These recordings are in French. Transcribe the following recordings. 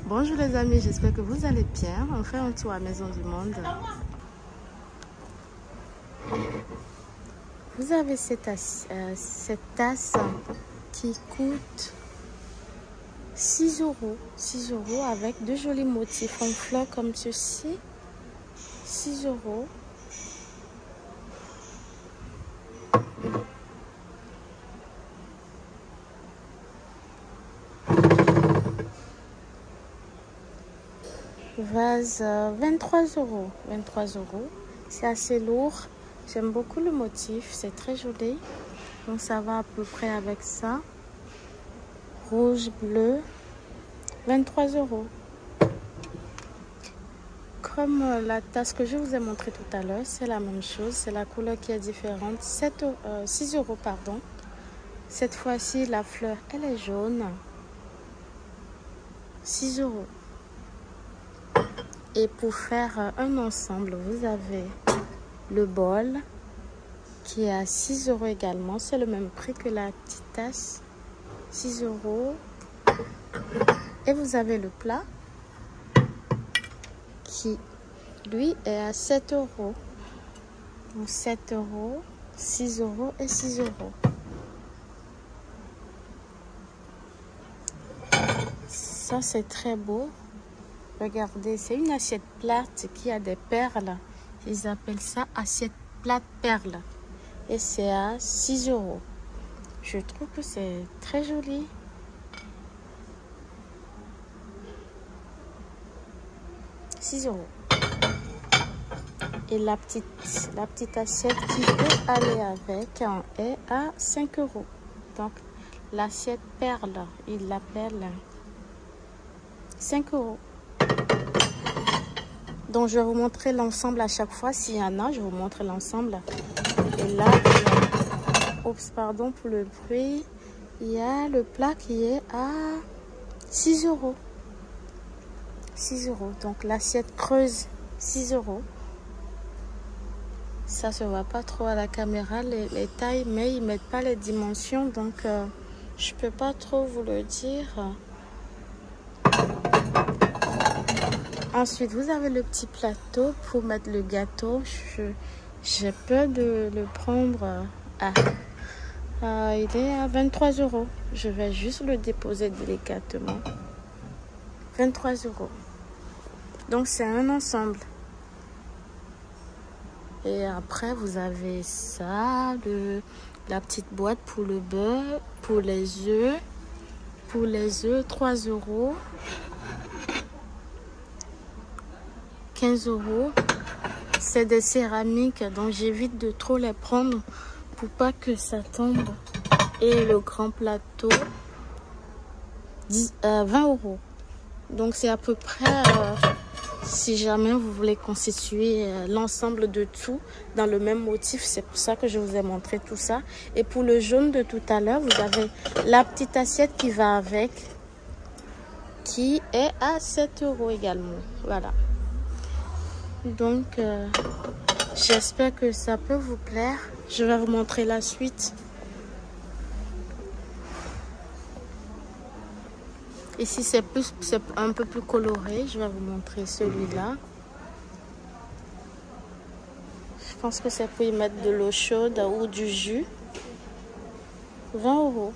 Bonjour les amis, j'espère que vous allez bien. On fait un tour à Maison du Monde. Vous avez cette tasse qui coûte 6 euros. 6 euros avec de jolis motifs en fleurs comme ceci. 6 euros. Vase 23 euros. 23 euros. C'est assez lourd. J'aime beaucoup le motif. C'est très joli. Donc ça va à peu près avec ça. Rouge, bleu. 23 euros. Comme la tasse que je vous ai montré tout à l'heure, c'est la même chose. C'est la couleur qui est différente. 6 euros, pardon. Cette fois-ci, la fleur, elle est jaune. 6 euros. Et pour faire un ensemble, vous avez le bol qui est à 6 euros également. C'est le même prix que la petite tasse. 6 euros. Et vous avez le plat qui, lui, est à 7 euros. Donc 7 euros, 6 euros et 6 euros. Ça, c'est très beau. Regardez, c'est une assiette plate qui a des perles. Ils appellent ça assiette plate perle. Et c'est à 6 euros. Je trouve que c'est très joli. €6. Et la petite assiette qui peut aller avec est à 5 euros. Donc, l'assiette perle, il l'appelle 5 euros. Donc, je vais vous montrer l'ensemble à chaque fois. S'il y en a, je vous montre l'ensemble. Et là, oups, pardon pour le bruit. Il y a le plat qui est à 6 euros. 6 euros. Donc, l'assiette creuse, 6 euros. Ça se voit pas trop à la caméra, les tailles, mais ils mettent pas les dimensions. Donc, je peux pas trop vous le dire. Ensuite, vous avez le petit plateau pour mettre le gâteau. J'ai peur de le prendre. Il est à 23 euros. Je vais juste le déposer délicatement. 23 euros. Donc, c'est un ensemble. Et après, vous avez ça, la petite boîte pour le beurre, pour les œufs. Pour les œufs, 3 euros. 15 euros. C'est des céramiques, donc j'évite de trop les prendre pour pas que ça tombe. Et le grand plateau, 20 euros. Donc c'est à peu près, si jamais vous voulez constituer l'ensemble de tout dans le même motif, c'est pour ça que je vous ai montré tout ça. Et pour le jaune de tout à l'heure, vous avez la petite assiette qui va avec, qui est à 7 euros également. Voilà. Donc, j'espère que ça peut vous plaire. Je vais vous montrer la suite. Ici, c'est un peu plus coloré. Je vais vous montrer celui-là. Je pense que c'est pour y mettre de l'eau chaude ou du jus. 20 euros.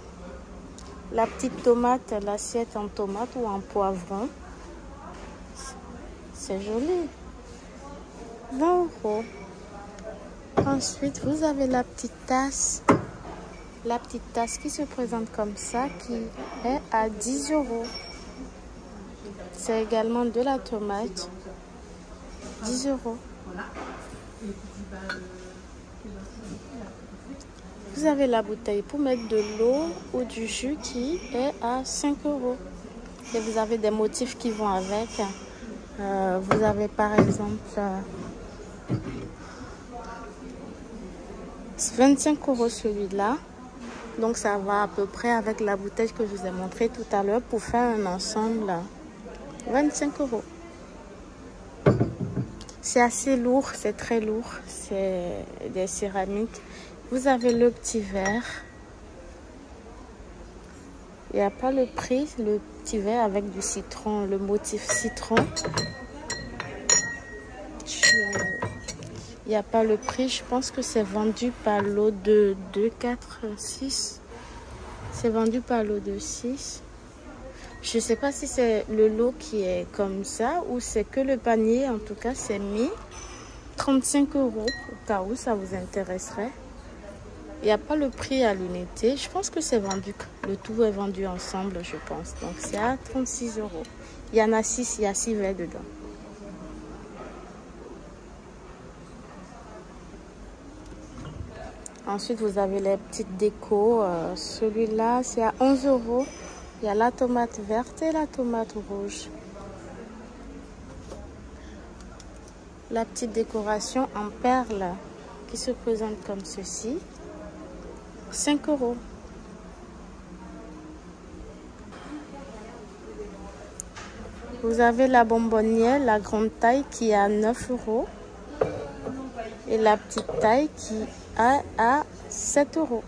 La petite tomate, l'assiette en tomate ou en poivron. C'est joli. 20 euros. Ensuite, vous avez la petite tasse. La petite tasse qui se présente comme ça, qui est à 10 euros. C'est également de la tomate. 10 euros. Vous avez la bouteille pour mettre de l'eau ou du jus qui est à 5 euros. Et vous avez des motifs qui vont avec. Vous avez par exemple 25 euros celui-là. Donc ça va à peu près avec la bouteille que je vous ai montré tout à l'heure pour faire un ensemble. 25 euros. C'est assez lourd, c'est très lourd. C'est des céramiques. Vous avez le petit verre. Il n'y a pas le prix, le petit verre avec du citron, le motif citron. Il n'y a pas le prix, je pense que c'est vendu par lot de 2, 4, 6. C'est vendu par lot de 6. Je ne sais pas si c'est le lot qui est comme ça ou c'est que le panier. En tout cas, c'est mis 35 € au cas où ça vous intéresserait. Il n'y a pas le prix à l'unité. Je pense que c'est vendu. Le tout est vendu ensemble, je pense. Donc, c'est à 36 €. Il y en a 6, il y a 6 verres dedans. Ensuite, vous avez les petites décos. Celui-là, c'est à 11 €. Il y a la tomate verte et la tomate rouge. La petite décoration en perles qui se présente comme ceci. 5 €. Vous avez la bonbonnière, la grande taille qui est à 9 €. Et la petite taille qui est à 7 €.